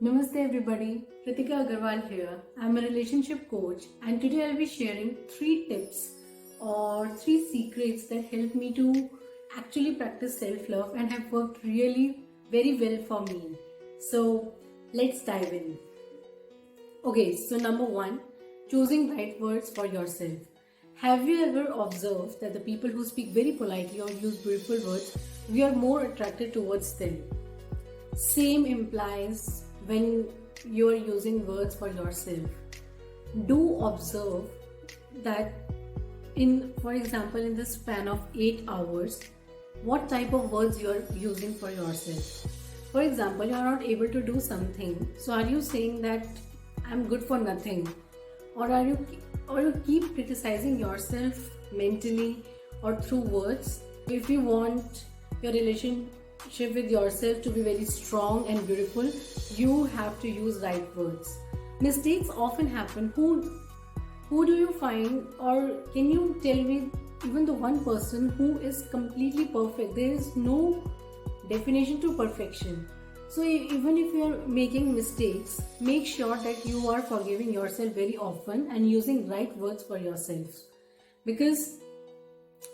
Namaste everybody, Ritika Agarwal here. I'm a relationship coach and today I'll be sharing 3 tips or 3 secrets that help me to actually practice self-love and have worked really very well for me. So let's dive in. Okay, so number 1, choosing right words for yourself. Have you ever observed that the people who speak very politely or use beautiful words, we are more attracted towards them? Same implies when you are using words for yourself. Do observe that for example, in the span of 8 hours, what type of words you are using for yourself. For example, you are not able to do something. So are you saying that I'm good for nothing? Or you keep criticizing yourself mentally or through words? If you want your relationship with yourself to be very strong and beautiful, you have to use right words. Mistakes often happen. Who do you find, or can you tell me even the one person who is completely perfect? There is no definition to perfection. So even if you are making mistakes, make sure that you are forgiving yourself very often and using right words for yourself, because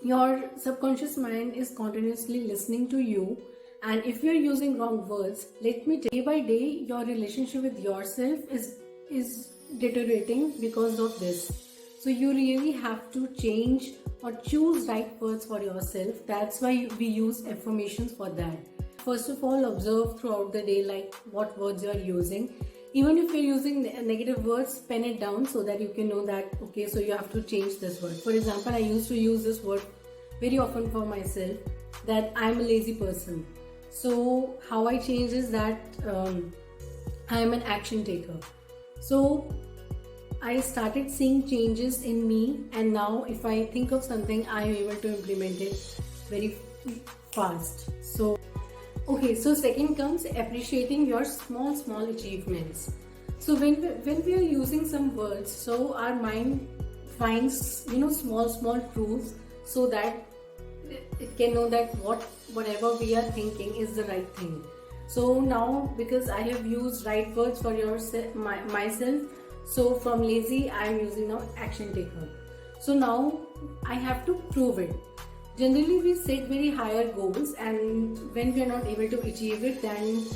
your subconscious mind is continuously listening to you, and if you are using wrong words, let me tell you, day by day your relationship with yourself is deteriorating because of this. So you really have to change or choose right words for yourself. That's why we use affirmations for that. First of all, observe throughout the day like what words you are using. Even if you're using negative words, pen it down so that you can know that, okay, so you have to change this word. For example, I used to use this word very often for myself, that I'm a lazy person. So how I changed is that I am an action taker. So I started seeing changes in me, and now if I think of something, I am able to implement it very fast. So second comes appreciating your small achievements. So when we are using some words, so our mind finds small truths, so that it can know that whatever we are thinking is the right thing. So now, because I have used right words for myself, so from lazy I am using now action taker. So now I have to prove it. Generally we set very higher goals, and when we are not able to achieve it, then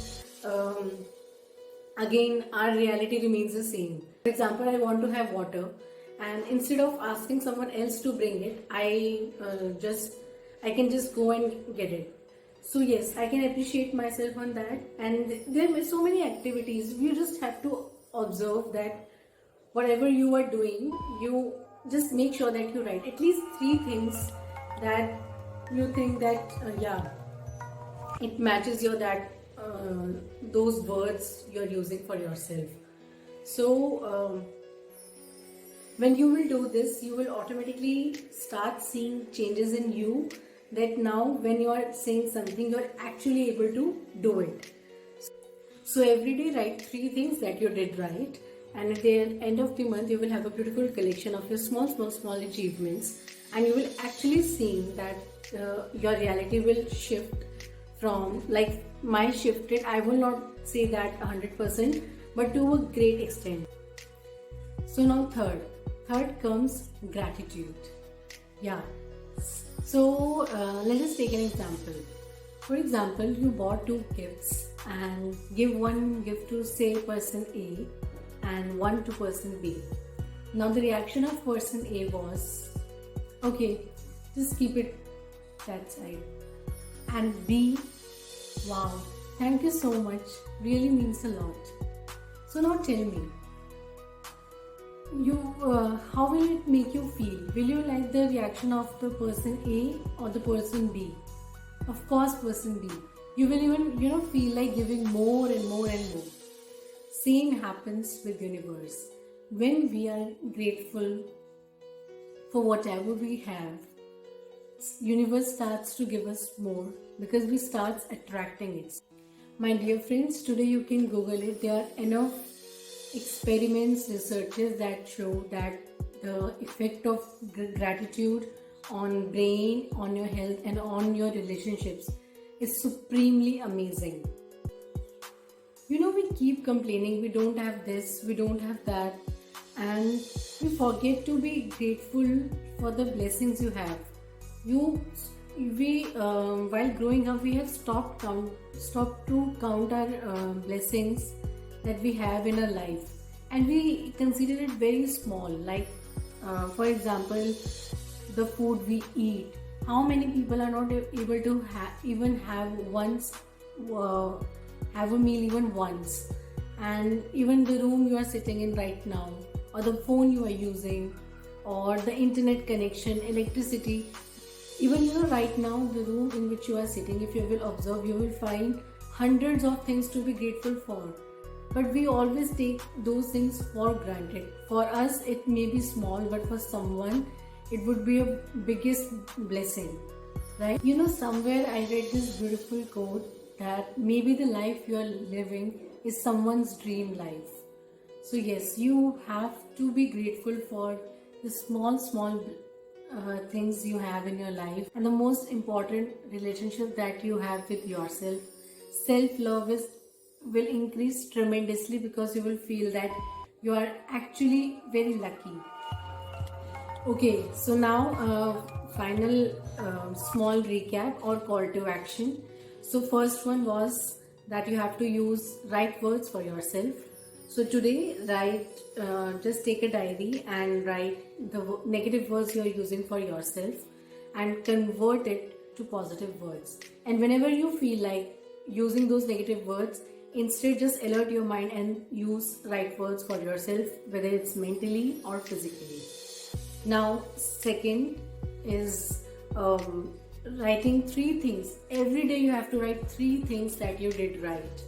again our reality remains the same. For example, I want to have water, and instead of asking someone else to bring it, I can just go and get it. So yes, I can appreciate myself on that. And there are so many activities. You just have to observe that whatever you are doing, you just make sure that you write at least 3 things that you think that it matches those words you're using for yourself. So when you will do this, you will automatically start seeing changes in you, that now when you are saying something, you are actually able to do it. So every day write 3 things that you did right, and at the end of the month you will have a beautiful collection of your small achievements, and you will actually see that your reality will shift from, like mine shifted, I will not say that 100%, but to a great extent. So now third comes gratitude. So let us take an example. For example, you bought 2 gifts and give one gift to say person A and one to person B. Now the reaction of person A was, okay, just keep it that side. And B, wow, thank you so much, really means a lot. So now tell me, how will it make you feel? Will you like the reaction of the person A or the person B? Of course person B. You will even feel like giving more and more and more. Same happens with universe. When we are grateful for whatever we have, universe starts to give us more, because we start attracting it. My dear friends, today you can Google it. There are enough experiments, researches that show that the effect of gratitude on brain, on your health, and on your relationships is supremely amazing. We keep complaining, we don't have this, we don't have that, and we forget to be grateful for the blessings you have. You, we, while growing up, we have stopped to count our blessings that we have in our life, and we consider it very small. Like, for example, the food we eat. How many people are not able to even uh, have a meal even once? And even the room you are sitting in right now, or the phone you are using, or the internet connection, electricity. Even right now, the room in which you are sitting, if you will observe, you will find hundreds of things to be grateful for. But we always take those things for granted. For us, it may be small, but for someone, it would be a biggest blessing, right? Somewhere I read this beautiful quote that maybe the life you are living is someone's dream life. So yes, you have to be grateful for the small things you have in your life, and the most important relationship that you have with yourself. Self-love will increase tremendously because you will feel that you are actually very lucky. Okay, so now final small recap or call to action. So first one was that you have to use right words for yourself. So today, just take a diary and write the negative words you are using for yourself and convert it to positive words. And whenever you feel like using those negative words, instead just alert your mind and use right words for yourself, whether it's mentally or physically. Now, second is writing 3 things. Every day you have to write 3 things that you did right.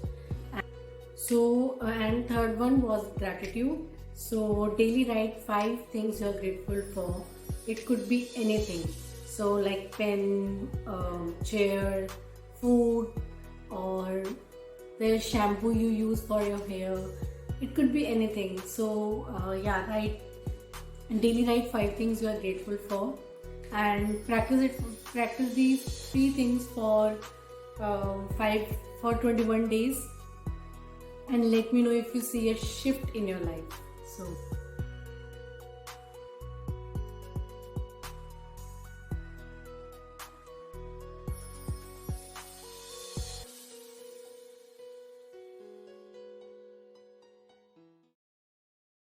So, and third one was gratitude. So, daily write 5 things you're grateful for. It could be anything. So, like pen, chair, food, or the shampoo you use for your hair. It could be anything. So, write and daily write 5 things you are grateful for, and practice these 3 things for 21 days, and let me know if you see a shift in your life. So